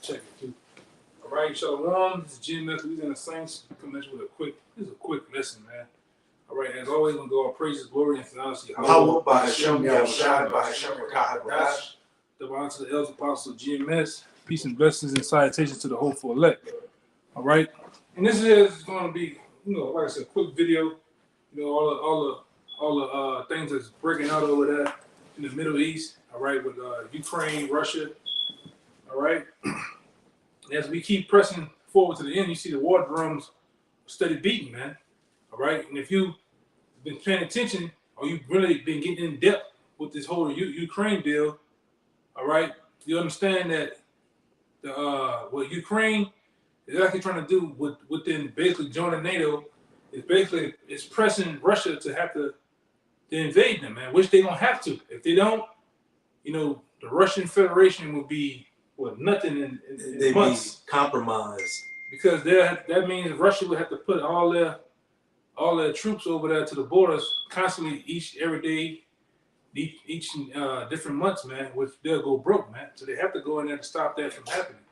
check it too. All right, Shalom. This is GmsLouisianaSaints coming at you with a quick lesson, man. All right, as always, we're going to go our praises, glory, and theology. The honor to the elders, apostles of GMS. Peace and blessings and salutations to the hopeful elect. All right, and this is going to be, like I said, a quick video. All the things that's breaking out over there in the Middle East. All right, with Ukraine, Russia. All right. As we keep pressing forward to the end, you see the war drums steady beating, man. All right, and if you've been paying attention or you've really been getting in depth with this whole Ukraine deal, all right, you understand that what Ukraine is actually trying to do within basically joining NATO is pressing Russia to have to invade them, man, which they don't have to. If they don't, the Russian Federation will be nothing in months. Be compromised because that means Russia would have to put all their troops over there to the borders constantly every day, each different months, man, which they'll go broke, man. So they have to go in there to stop that from happening,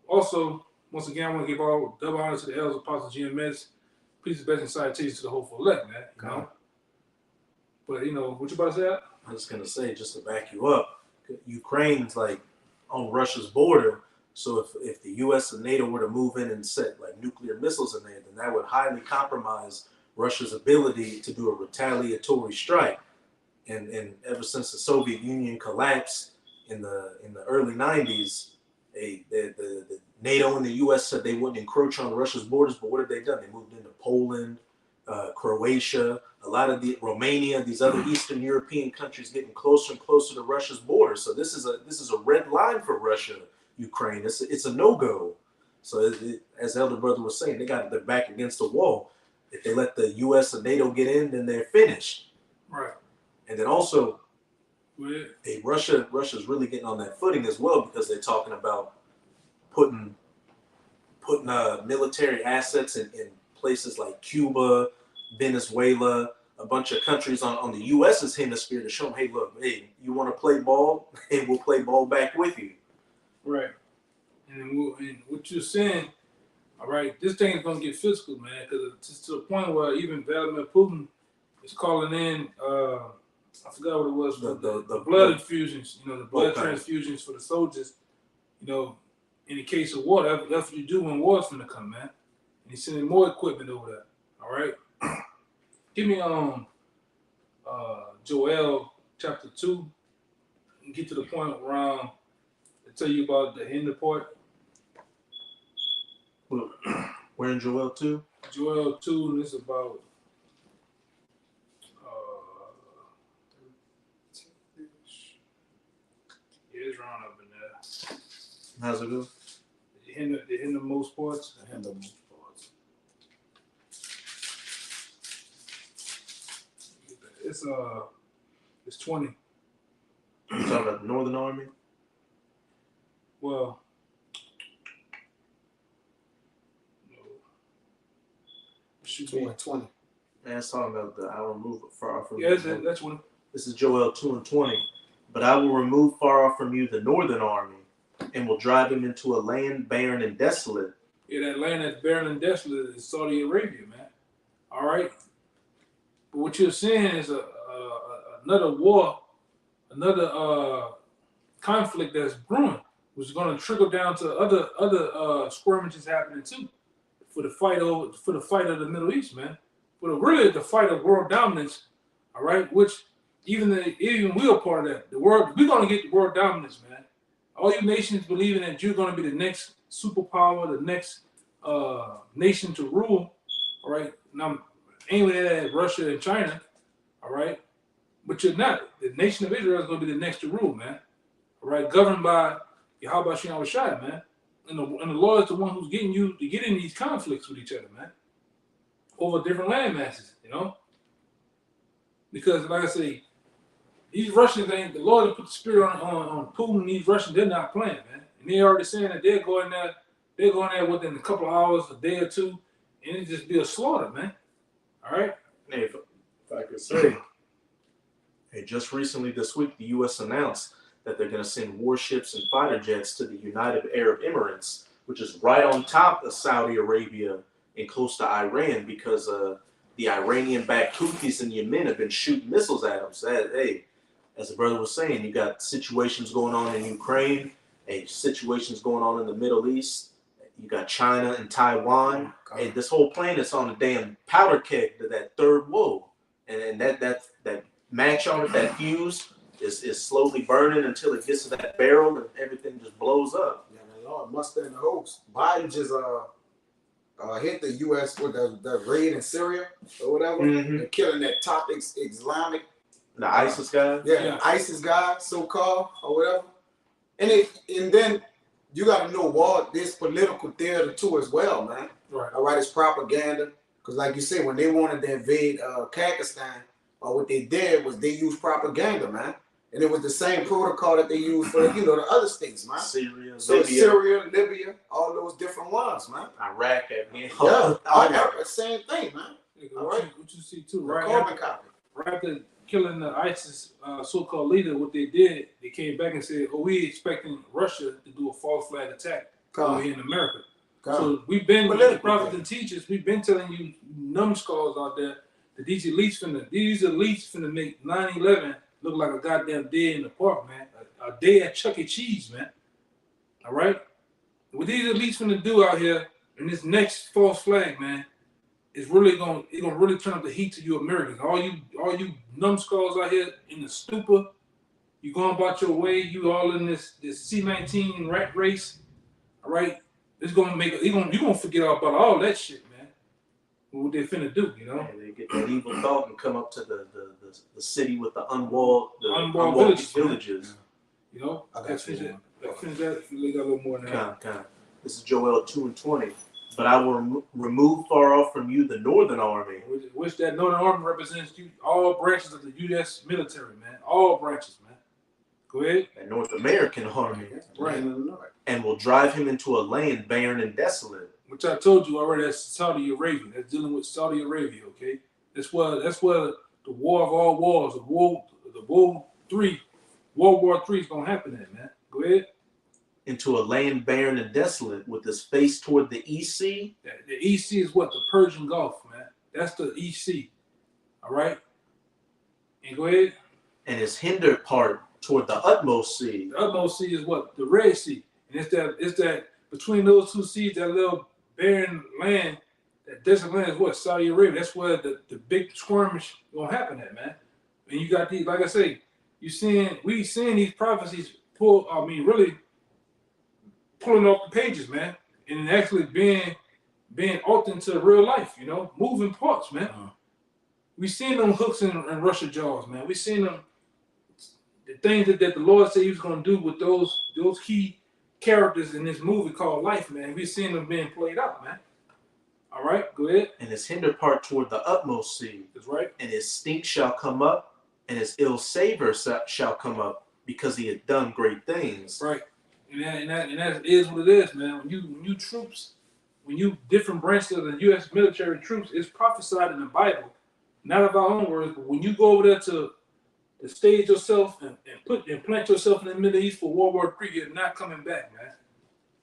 Also, once again, I want to give all double honor to the elders, apostles, GMS. Please, best and salutations to the hopeful elect, man. But what you about to say? I was gonna say, just to back you up, Ukraine's like on Russia's border. So if the U.S. and NATO were to move in and set like nuclear missiles in there, then that would highly compromise Russia's ability to do a retaliatory strike. And ever since the Soviet Union collapsed in the early 90s, the NATO and the U.S. said they wouldn't encroach on Russia's borders. But what have they done? They moved into Poland, Croatia, a lot of Romania, these other Eastern European countries getting closer and closer to Russia's border. So this is a red line for Russia, Ukraine. It's a no-go. So as Elder Brother was saying, they got their back against the wall. If they let the U.S. and NATO get in, then they're finished. Right. And then also, Russia's really getting on that footing as well, because they're talking about putting military assets in places like Cuba, Venezuela, a bunch of countries on the U.S.'s hemisphere to show them, hey, look, you want to play ball, and we'll play ball back with you. Right. And what you're saying, all right, this thing is going to get physical, man, because it's to the point where even Vladimir Putin is calling in, I forgot what it was, the blood infusions, the blood transfusions for the soldiers, in the case of war. That's what you do when war's going to come, man. And he's sending more equipment over there, all right? Give me Joel chapter 2 and get to the point around to tell you about the hinder part. We're in Joel 2? Joel 2, and it's about it's round up in there. How's it go? The hinder most parts. The hinder most parts. It's 20. You talking about the Northern Army? Well, no. It should be 20. Man, it's talking about I will remove far from you. Yeah, that's one. This is Joel 2:20. But I will remove far off from you the Northern Army, and will drive him into a land barren and desolate. Yeah, that land that's barren and desolate is Saudi Arabia, man. All right. But what you're seeing is another war, another conflict that's brewing, which is going to trickle down to other skirmishes happening too, for the fight of the Middle East, man. Really the fight of world dominance, all right. Which even we are part of that. The world, we're going to get the world dominance, man. All you nations believing that you're going to be the next superpower, the next nation to rule, all right. And I'm aiming at Russia and China, all right. But you're not. The nation of Israel is going to be the next to rule, man. All right, governed by Yahweh Shem Shai, man. And the Lord is the one who's getting you to get in these conflicts with each other, man, over different land masses, Because, like I say, these Russians ain't, the Lord has put the spirit on Putin. These Russians, they're not playing, man. And they're already saying that they're going there within a couple of hours, a day or two, and it just be a slaughter, man. All right? Hey, if I could say, hey, just recently this week, the U.S. announced that they're going to send warships and fighter jets to the United Arab Emirates, which is right on top of Saudi Arabia and close to Iran, because the Iranian-backed Houthis in Yemen have been shooting missiles at them. So, hey, as the brother was saying, you got situations going on in Ukraine, situations going on in the Middle East. You got China and Taiwan. Hey, this whole planet's on a damn powder keg to that third woe. And that match on it, that fuse, is slowly burning until it gets to that barrel and everything just blows up. Yeah, man, Lord, Mustang the host. Biden just hit the U.S. with the raid in Syria or whatever, and killing that top Islamic. The ISIS guy? Yeah, ISIS guy, so-called, or whatever. And then you got to know this political theater too as well, man. Right. All right, it's propaganda. Because like you said, when they wanted to invade Pakistan, what they did was they used propaganda, man. And it was the same protocol that they used for, the other states, man. Syria, Libya, all those different ones, man. Iraq, Afghanistan. Yeah, same thing, man. All right. What you see too, right? Carbon copy. Right after killing the ISIS so-called leader, what they did, they came back and said, "Oh, we expecting Russia to do a false flag attack over here in America." So we've been, the prophets and teachers, we've been telling you numbskulls out there that these elites finna make 9/11 look like a goddamn day in the park, man. A day at Chuck E. Cheese, man. All right? What these elites finna do out here in this next false flag, man, is really gonna really turn up the heat to you Americans. All you numbskulls out here in the stupor, you going about your way, you all in this C-19 rat race, all right? It's gonna you gonna forget about all that shit, man. What they finna do, Yeah, they get that evil thought and come up to the city with the unwalled villages. You know, I got finish that. You got a little more than that. This is Joel 2:20. But I will remove far off from you the northern army. Which that northern army represents all branches of the U.S. military, man. All branches, man. Go ahead. The North American army. Right. And will drive him into a land barren and desolate. Which I told you already, that's Saudi Arabia. That's dealing with Saudi Arabia, okay? That's where the war of all wars, World War III is gonna happen at, man. Go ahead. Into a land barren and desolate, with his face toward the East Sea. The East Sea is what? The Persian Gulf, man. That's the East Sea. All right? And go ahead. And his hinder part toward the utmost sea. The utmost sea is what? The Red Sea. And it's that between those two seas, that little barren land, that desert land is what? Saudi Arabia. That's where the big skirmish gonna happen at, man. And you got these, like I say, we seeing these prophecies really pulling off the pages, man, and actually being altered into real life, moving parts, man. We seen them hooks in Russia jaws, man. We seen them, the things that the Lord said he was going to do with those key characters in this movie called Life, man. We seen them being played out, man. All right, go ahead. And his hinder part toward the utmost sea. That's right. And his stink shall come up, and his ill savor shall come up, because he had done great things. Right. And that is what it is, man. When you different branches of the U.S. military troops, it's prophesied in the Bible, not of our own words, but when you go over there to stage yourself and plant yourself in the Middle East for World War III, you're not coming back, man.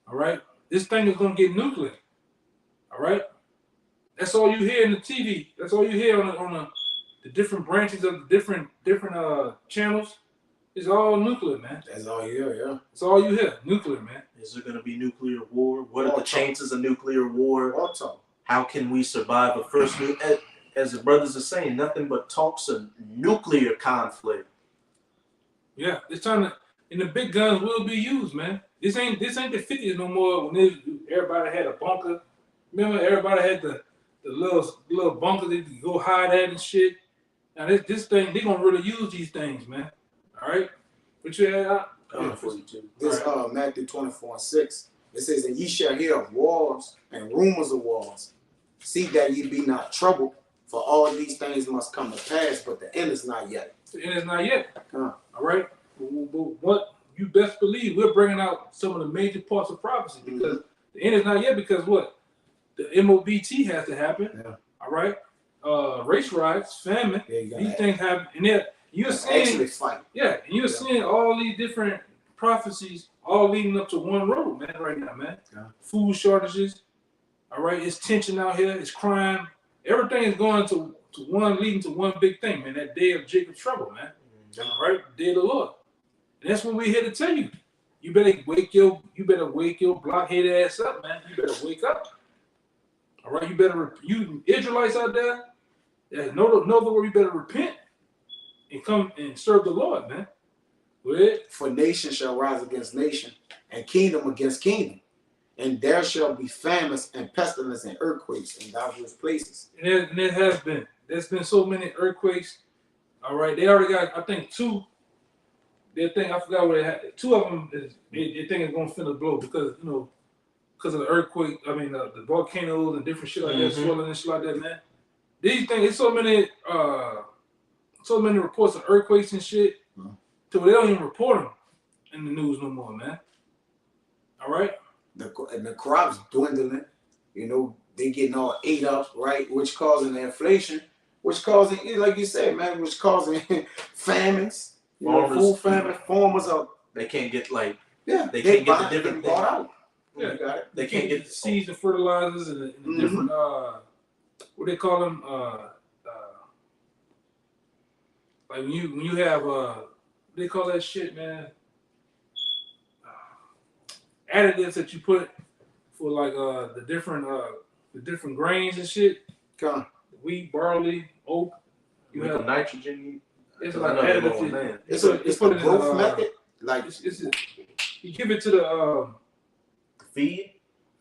All right? This thing is going to get nuclear. All right? That's all you hear in the TV. That's all you hear on the different branches of the different channels. It's all nuclear, man. That's all you hear, yeah. It's all you hear. Nuclear, man. Is there going to be nuclear war? What are the chances of nuclear war? How can we survive a first as the brothers are saying, nothing but talks of nuclear conflict. Yeah, it's time to, and the big guns will be used, man. This ain't the 50s no more when everybody had a bunker. Remember, everybody had the little bunker they could go hide at and shit. Now this thing, they gonna really use these things, man. All right, what you had? This Matthew 24:6. It says, "And ye shall hear of wars and rumors of wars. See that ye be not troubled, for all these things must come to pass, but the end is not yet." The end is not yet. All right, but what you best believe, we're bringing out some of the major parts of prophecy because the end is not yet. Because what? The MOBT has to happen. Yeah. All right. Race riots, famine. These things happen, and you're seeing. Fight. Yeah, And you're seeing all these different prophecies all leading up to one road, man, right now, man. Yeah. Food shortages, all right? It's tension out here. It's crime. Everything is going to one, leading to one big thing, man, that day of Jacob's trouble, man. All right? The day of the Lord. And that's what we're here to tell you. You better wake your blockhead ass up, man. You better wake up. All right? You Israelites out there, know the word, you better repent and come and serve the Lord, man. For nation shall rise against nation, and kingdom against kingdom. And there shall be famines and pestilence and earthquakes in diverse places. And it has been. There's been so many earthquakes. All right, they already got, I think, two. They think, I forgot what they had. Two of them, they think it's going to finna blow because of the earthquake. I mean, the volcanoes and different shit like that, swelling and shit like that, man. These things, it's so many reports of earthquakes and shit, till they don't even report them in the news no more, man. All right. And the crops dwindling, they getting all ate up, right? Which causing the inflation, which causing, like you said, man, which causing famines. Food famine. Farmers are they can't get they can't get the different things. bought out. Yeah, You got it. They can't get seeds and fertilizers and the different what they call them like when you have what they call that shit, man, additives that you put for like the different grains and shit. Wheat, barley, oat. You have nitrogen. It's like additives. It's a growth method. Like you give it to the feed.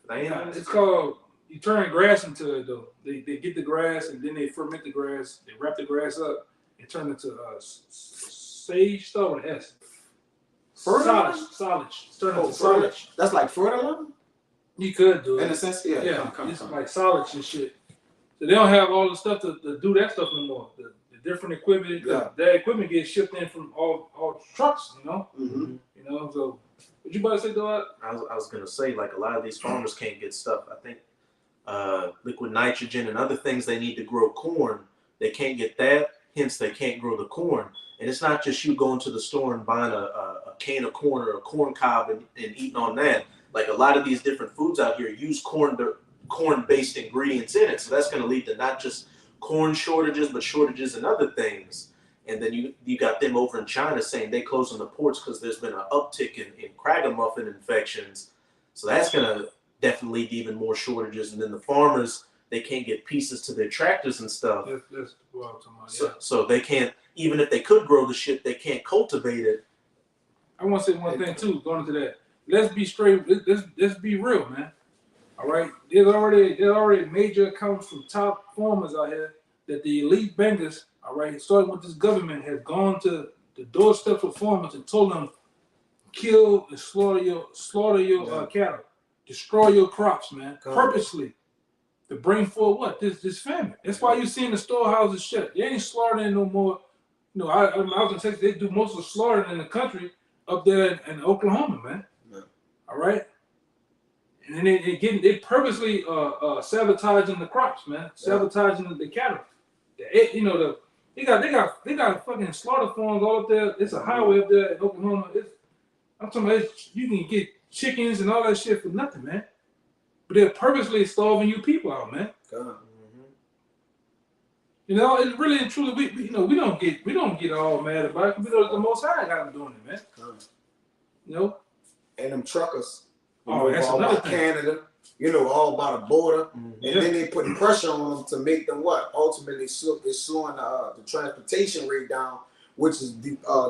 It's called, you turn grass into it though. They get the grass and then they ferment the grass. They wrap the grass up and turn it to sage stuff with S. Silage. Turn it to silage. That's like fertilizer? You could do it. In a sense, yeah. It's like silage and shit. So they don't have all the stuff to do that stuff anymore. The different equipment, that equipment gets shipped in from all trucks, Mm-hmm. So what you about to say, Dog? I was gonna say, like, a lot of these farmers can't get stuff. I think liquid nitrogen and other things they need to grow corn, they can't get that. Hence, they can't grow the corn. And it's not just you going to the store and buying a can of corn or a corn cob and eating on that. Like, a lot of these different foods out here use corn-based ingredients in it. So that's going to lead to not just corn shortages, but shortages in other things. And then you got them over in China saying they closing the ports because there's been an uptick in Cragamuffin infections. So that's going to definitely lead to even more shortages. And then the farmers, they can't get pieces to their tractors and stuff. That's what I'm talking about. So they can't, even if they could grow the shit, they can't cultivate it. I want to say one thing too, going into that. Let's be straight. Let's be real, man. All right. There's already major accounts from top farmers out here that the elite bankers, all right, starting with this government, has gone to the doorsteps of farmers and told them, kill and slaughter your cattle, destroy your crops, man, purposely to bring forward what this famine. That's why you're seeing the storehouses shut. They ain't slaughtering no more. I was in Texas. They do most of the slaughtering in the country up there in Oklahoma, man. Yeah. All right. And then they purposely sabotaging the crops, man. Sabotaging the cattle. They got fucking slaughter farms all up there. It's a highway up there in Oklahoma. I'm talking about you can get chickens and all that shit for nothing, man. But they're purposely starving you people out, man. It's really and truly we don't get all mad about it because the Most High got them doing it, man. And them truckers. That's all another about thing. Canada, all about the border, and then they putting pressure on them to make them what? Ultimately, it's slowing the transportation rate down, which is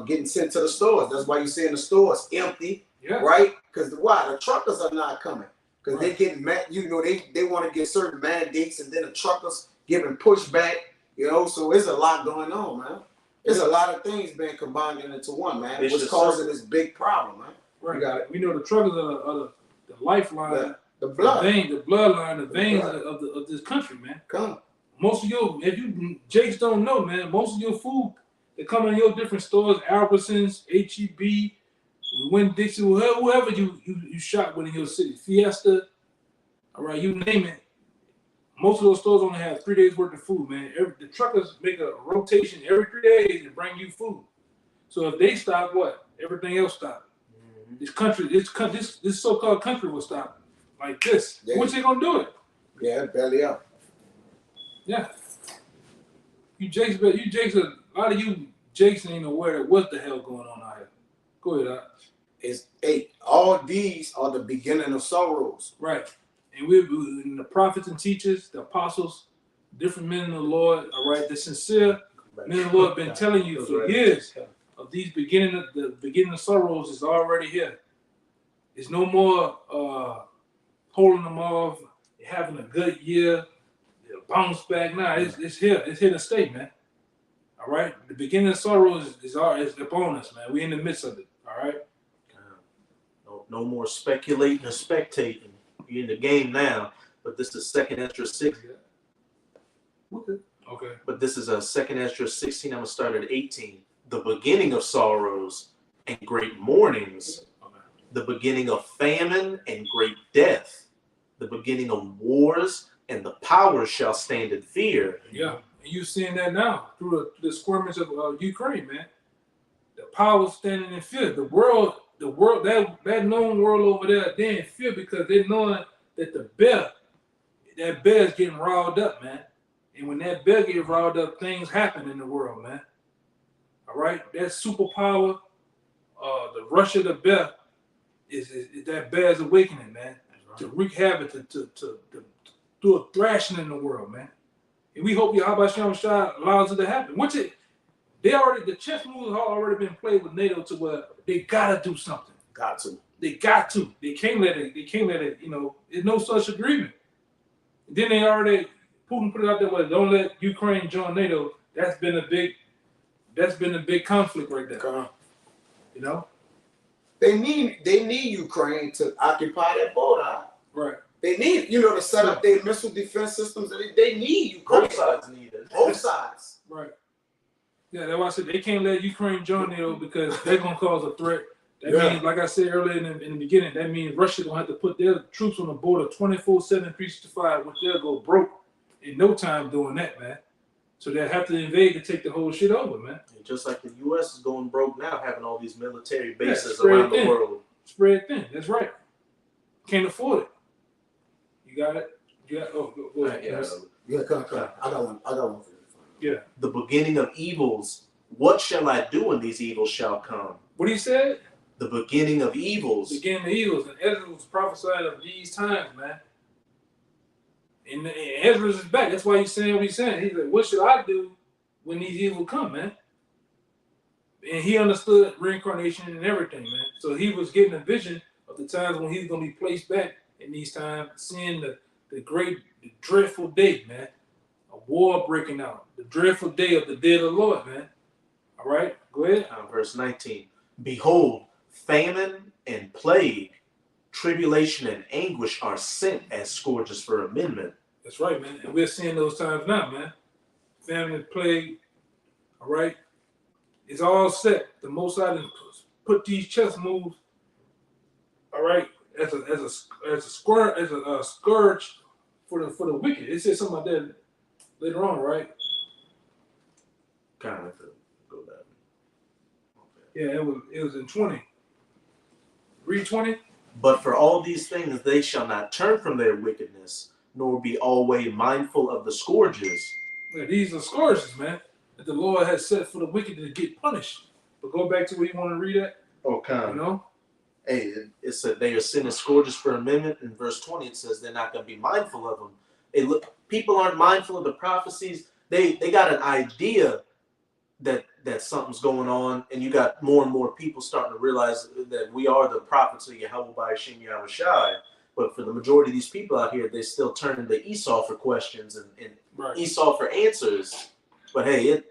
getting sent to the stores. That's why you're seeing the stores empty, right? Because the truckers are not coming because they getting mad. They want to get certain mandates, and then the truckers giving pushback. So it's a lot going on, man. There's a lot of things being combined into one, man. What's causing this big problem, man? Right. You got it. We know the truckers are the lifeline, the blood, the bloodline, the veins of this country, man. Most of if you Jakes don't know, man, most of your food that come in your different stores, Albertsons, H-E-B, Winn-Dixie, whoever you shop with in your city, Fiesta, all right, you name it. Most of those stores only have 3 days worth of food, man. The truckers make a rotation every 3 days and bring you food. So if they stop, what? Everything else stop. This so-called country will stop like this. Yeah. What's they gonna do it? Yeah, belly up. Yeah. You Jakes, but you Jakes, a lot of you Jakes ain't aware of what the hell going on out here. Go ahead, It's 8. All these are the beginning of sorrows. Right. And we the prophets and teachers, the apostles, different men of the Lord, all right, the sincere men of the Lord been telling you for years of the beginning of sorrows is already here. It's no more holding them off, having a good year, bounce back. Nah, it's here. It's here to stay, man. All right? The beginning of sorrows is upon us, man. We're in the midst of it. All right? No more speculating or spectating. You're in the game now, but this is 2nd Ezra 6. Okay. But this is a 2nd Ezra 16. I'm gonna start at 18. The beginning of sorrows and great mournings, the beginning of famine and great death, the beginning of wars, and the powers shall stand in fear. Yeah, and you're seeing that now through the skirmish of Ukraine, man. The powers standing in fear. The world, that known world over there, they're in fear because they're knowing that that bear is getting riled up, man. And when that bear gets riled up, things happen in the world, man. All right, that superpower, the rush of the bear, is that bear's awakening, man, to wreak havoc, to do a thrashing in the world, man. And we hope Yahweh Shai allows it to happen. The chess moves have already been played with NATO to where they gotta do something. Got to. They got to. They can't let it. There's no such agreement. And then Putin put it out there where don't let Ukraine join NATO. That's been a big conflict right there. You know? They need Ukraine to occupy that border. Right. They need, to set up their missile defense systems. They need Ukraine. Both sides need it. Both sides. Right. Yeah, that's why I said they can't let Ukraine join NATO because they're gonna cause a threat. That means, like I said earlier in the beginning, that means Russia gonna have to put their troops on the border 24/7, 365, which they'll go broke in no time doing that, man. So they'll have to invade to take the whole shit over, man. And just like the U.S. is going broke now, having all these military bases around the world. Spread thin. That's right. Can't afford it. You got it? Yeah. Oh, go ahead. Yeah, come. I got one for you. Yeah. The beginning of evils. What shall I do when these evils shall come? What he said? The beginning of evils. The beginning of evils. And Ezra was prophesied of these times, man. And Ezra is back. That's why he's saying what he's saying. He's like, what should I do when these evils come, man? And he understood reincarnation and everything, man. So he was getting a vision of the times when he's going to be placed back in these times, seeing the dreadful day, man. A war breaking out. The dreadful day of the day of the Lord, man. All right? Go ahead. Verse 19. Behold, famine and plague, tribulation and anguish are sent as scourges for amendment. That's right, man. And we're seeing those times now, man. Famine and plague. All right? It's all set. The Most High put these chess moves, all right, as a scourge for the wicked. It said something like that later on, right? Kind of go down. Yeah, it was in 20. Read 20. But for all these things they shall not turn from their wickedness, nor be always mindful of the scourges. Yeah, these are scourges, man, that the Lord has set for the wicked to get punished. But go back to where you want to read at. Okay. You know? Hey, it said they are sin as scourges for amendment. In verse 20, it says they're not going to be mindful of them. Hey, look, people aren't mindful of the prophecies. They got an idea that something's going on, and you got more and more people starting to realize that we are the prophets of Yahweh by Hashem Yahweh Shai. But for the majority of these people out here, they still turn to Esau for questions and right. Esau for answers. But hey,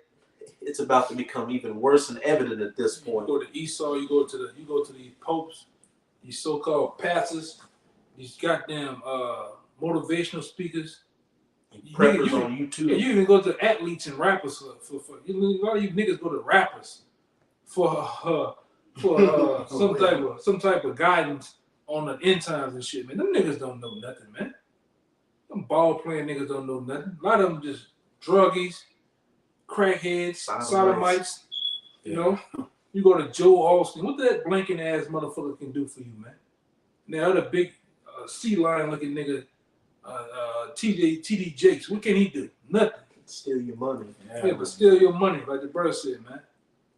it's about to become even worse and evident at this point. You go to Esau, you go to these popes, these so-called pastors, these goddamn motivational speakers. Preppers on YouTube. Yeah, you even go to athletes and rappers for a lot of you niggas go to rappers for some type of guidance on the end times and shit, man. Them niggas don't know nothing, man. Them ball playing niggas don't know nothing. A lot of them just druggies, crackheads, sodomites, you know. You go to Joe Austin. What that blanking ass motherfucker can do for you, man? Now the big sea lion looking nigga, TD Jakes. What can he do? Nothing. Steal your money. Yeah, but steal your money, like the brother said, man.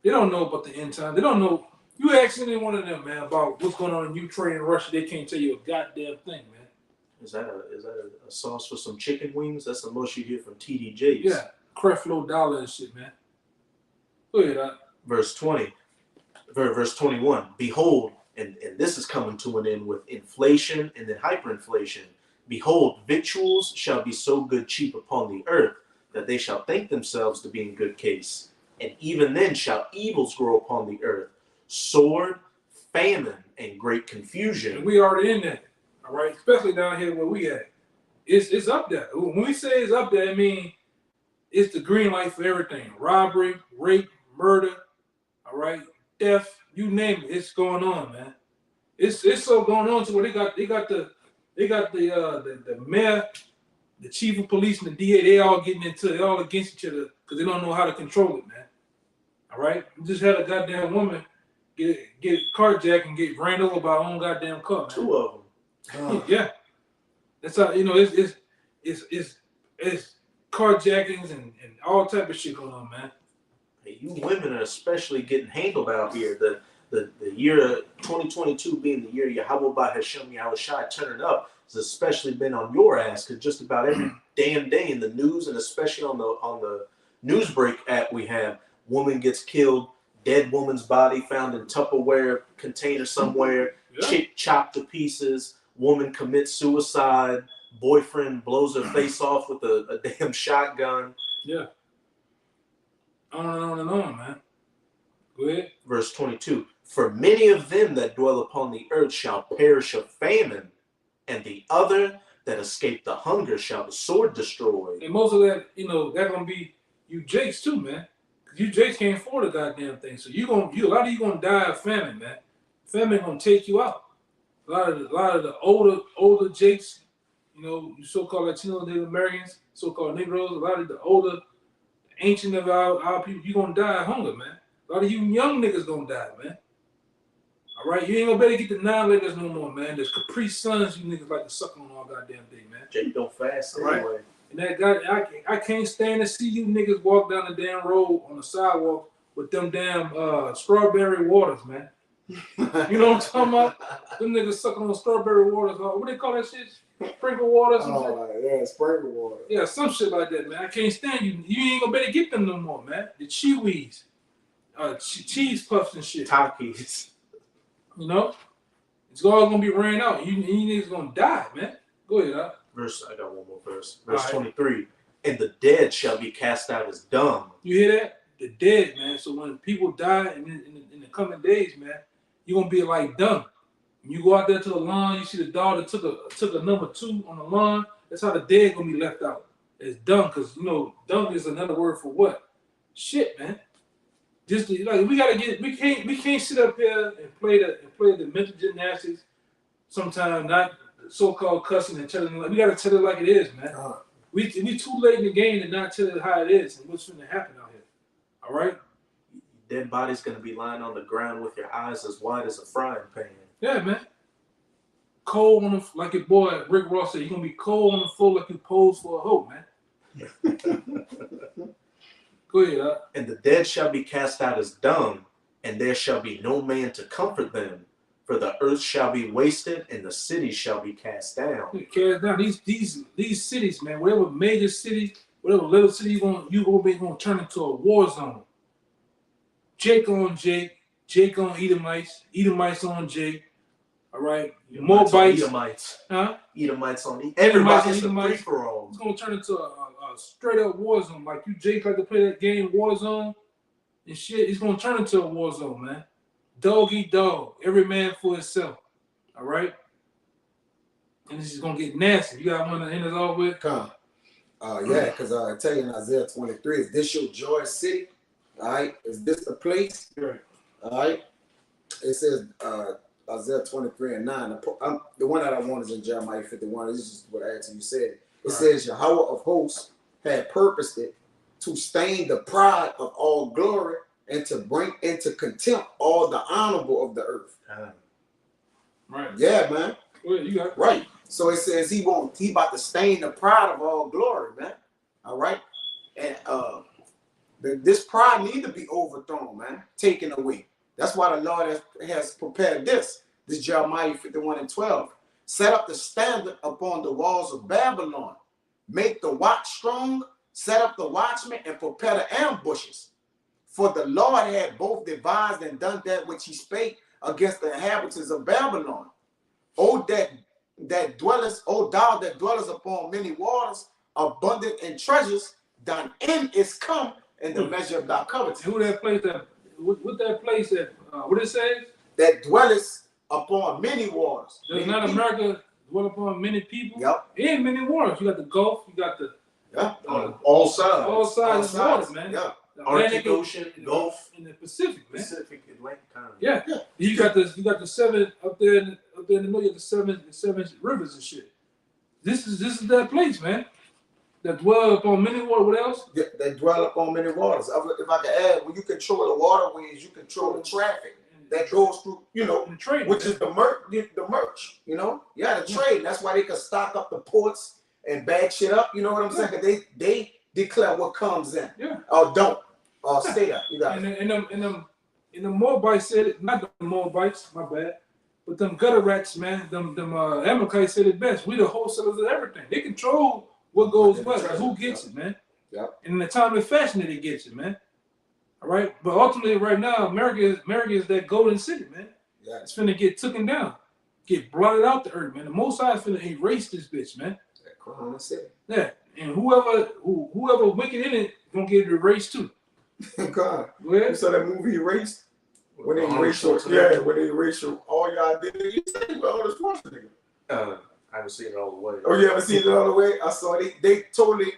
They don't know about the end time. They don't know. You ask any one of them, man, about what's going on in Ukraine and Russia, they can't tell you a goddamn thing, man. Is that a sauce for some chicken wings? That's the most you hear from TDJs. Yeah, Creflo Dollar and shit, man. Go ahead, Verse 20, verse 21. Behold, and this is coming to an end with inflation and then hyperinflation. Behold, victuals shall be so good cheap upon the earth that they shall think themselves to be in good case. And even then shall evils grow upon the earth, sword, famine, and great confusion. And we already in there, all right? Especially down here where we at. It's up there. When we say it's up there, I mean it's the green light for everything. Robbery, rape, murder, all right, theft, you name it. It's going on, man. It's so going on to where they got the mayor, the chief of police, and the DA. They all against each other because they don't know how to control it, man. All right, we just had a goddamn woman get carjacked and get ran over by her own goddamn car, man. 2 of them. Yeah, that's how it's carjackings and all type of shit going on, man. Hey, you women are especially getting handled out here. The year 2022 being the year Yahweh Hashem Yahushai turning up has especially been on your ass because just about every damn day in the news and especially on the Newsbreak app we have, woman gets killed, dead woman's body found in Tupperware container somewhere, chick chopped to pieces, woman commits suicide, boyfriend blows her face off with a damn shotgun. Yeah. On and on, man. Go ahead. Verse 22. For many of them that dwell upon the earth shall perish of famine, and the other that escape the hunger shall the sword destroy. And most of that, that's gonna be you Jakes too, man. Cause you Jakes can't afford a goddamn thing. So a lot of you gonna die of famine, man. Famine gonna take you out. A lot of the older Jakes, you so-called Latino Native Americans, so-called Negroes, a lot of the older, ancient of our people, you gonna die of hunger, man. A lot of you young niggas gonna die, man. All right, you ain't gonna better get the 9-leggers no more, man. There's Capri Suns you niggas like to suck on all goddamn day, man. Jake don't fast right. Anyway. And that guy, I can't stand to see you niggas walk down the damn road on the sidewalk with them damn strawberry waters, man. You know what I'm talking about? Them niggas sucking on strawberry waters. What they call that shit? Sprinkle water? Yeah, sprinkle water. Yeah, some shit like that, man. I can't stand you. You ain't gonna better get them no more, man. The Chewies, cheese puffs and shit. Takis. It's all gonna be ran out. You niggas gonna die, man. Go ahead, I got one more verse. Verse 23. And the dead shall be cast out as dung. You hear that? The dead, man. So when people die in the coming days, man, you're gonna be like dung. When you go out there to the lawn, you see the dog that took a number 2 on the lawn. That's how the dead gonna be left out. It's dung, because dung is another word for what? Shit, man. Just we can't sit up here and play the mental gymnastics. Sometimes not so-called cussing and telling we gotta tell it like it is, man. We too late in the game to not tell it how it is and what's gonna happen out here. All right. Dead body's gonna be lying on the ground with your eyes as wide as a frying pan. Yeah, man. Cold on the like your boy Rick Ross said, you're gonna be cold on the floor like you posed for a hoe, man. Go ahead, And the dead shall be cast out as dung, and there shall be no man to comfort them. For the earth shall be wasted, and the cities shall be cast down. Cast down. These cities, man. Whatever major city, whatever little city you gonna turn into a war zone. Jake on Jake, Jake on Edomites, Edomites on Jake. All right, Moabites, Edomites, huh? Edomites on everybody's a free Edomites. for all. It's gonna turn into a straight up war zone. Like you, Jake, like to play that game Warzone and shit. It's gonna turn into a war zone, man. Dog eat dog. Every man for himself. All right. And this is gonna get nasty. You got one to end us off with? Come. Yeah, because I tell you in Isaiah 23, is this your joy city? All right. Is this the place? Right. All right. It says Isaiah 23 and 9. The one that I want is in Jeremiah 51. This is what I actually said. It says Yahweh of hosts had purposed it to stain the pride of all glory and to bring into contempt all the honorable of the earth. Right. Yeah, man. Well, you got it. Right. So it says he about to stain the pride of all glory, man. All right. And this pride need to be overthrown, man, taken away. That's why the Lord has prepared this Jeremiah 51:12. Set up the standard upon the walls of Babylon. Make the watch strong, set up the watchmen, and prepare the ambushes. For the Lord had both devised and done that which he spake against the inhabitants of Babylon. O that dwellest, O thou that dwellest upon many waters, abundant in treasures, thine end is come in the measure of thy covetous. Who that place that? What that place that? What it says? That dwellest upon many waters. Does not America dwell upon many people? Yep. And many waters. You got the Gulf. You got the on all sides. All sides of water, man. Yeah. The Arctic Ocean, Gulf, and the Pacific, man. Pacific, Atlantic. Yeah. You got the seven up there in the middle. You got the seven rivers and shit. This is that place, man. That dwell upon many waters. What else? That dwell upon many waters. If I could add, when you control the waterways, you control the traffic that goes through, the trade, which is the merch, Yeah, the trade. That's why they can stock up the ports and bag shit up. You know what I'm saying? 'Cause they declare what comes in. Yeah. Or don't. Or stay there. You got it. And the Moabites said it, not the Moabites, my bad, but them gutter rats, man, them Amalekites said it best. We the wholesalers of everything. They control what goes where, who gets it, man. Yeah. And in the time and fashion that it gets it, man. All right. But ultimately, right now, America is that golden city, man. Yeah. It's finna get taken down, get blotted out the earth, man. The Most High is finna erase this bitch, man. That crown city. Yeah. And whoever wicked in it gonna get erased too. God. Well, You saw that movie Erased? When they erased all your identity. You said you were all this Schwarzenegger. I haven't seen it all the way. Oh, you haven't seen it all the way? I saw they totally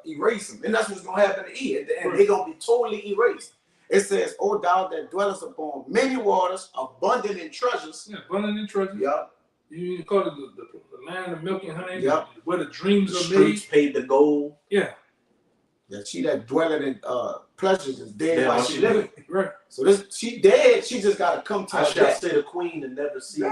erase them. And that's what's gonna happen to E at the end. They're gonna be totally erased. It says, O thou that dwellest upon many waters, abundant in treasures. yeah, abundant in treasure. Yep. You call it the land of milk and honey, Yep. where the dreams The are streets made. paid the gold. Yeah. Yeah, she that dwelling in pleasures is dead Yeah, while while she she living. Right. So she dead. She just gotta come to I her shall death. say the queen and never see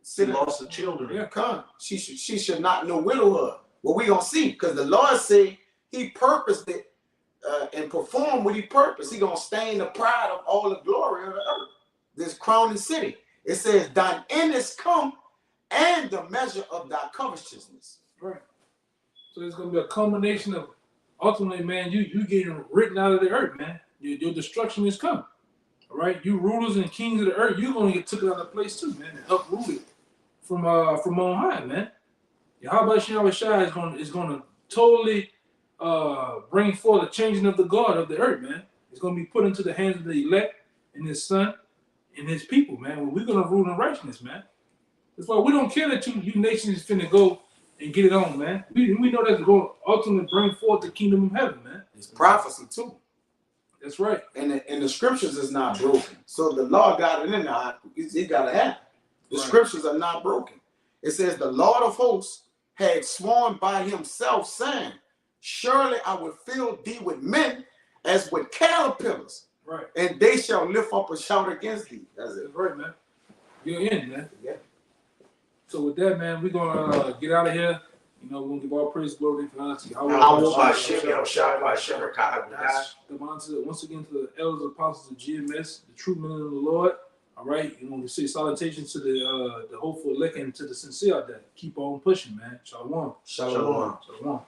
Sit loss of children. Yeah. Come. She should not know widowhood. Well, we gonna see, because the Lord say he purposed it and performed what he purposed. He gonna stain the pride of all the glory of the earth. This crowning city. It says, thine end is come, and the measure of thy covetousness. Right. So it's gonna be a culmination of ultimately, man, you getting written out of the earth, man. Your destruction is coming. All right. You rulers and kings of the earth, you're gonna get taken out of place too, man, and uprooted from on high, man. Yahweh Shai is gonna totally bring forth a changing of the guard of the earth, man. It's gonna be put into the hands of the elect and his son and his people, man. We're gonna rule in righteousness, man. That's why we don't care that you nations finna go and get it on, man. We know that's going to ultimately bring forth the kingdom of heaven, man. It's prophecy too. That's right. And the scriptures is not broken. So the law got it in there. It gotta happen. The Right. scriptures are not broken. It says the Lord of hosts had sworn by himself, saying, surely I will fill thee with men as with caterpillars, Right. and they shall lift up a shout against thee. That's it. That's right, man. You're in, man. Yeah. So with that, man, we're gonna get out of here. You know, we're gonna give all praise, glory, and honor to Yahweh. I will by Shem, Yahweh Shai, by Shem, Once again to the elders and apostles of GMS, the true men of the Lord. All right, you know, we say salutations to the hopeful elect and to the sincere that keep on pushing, man. Shalom. Shalom. Shalom.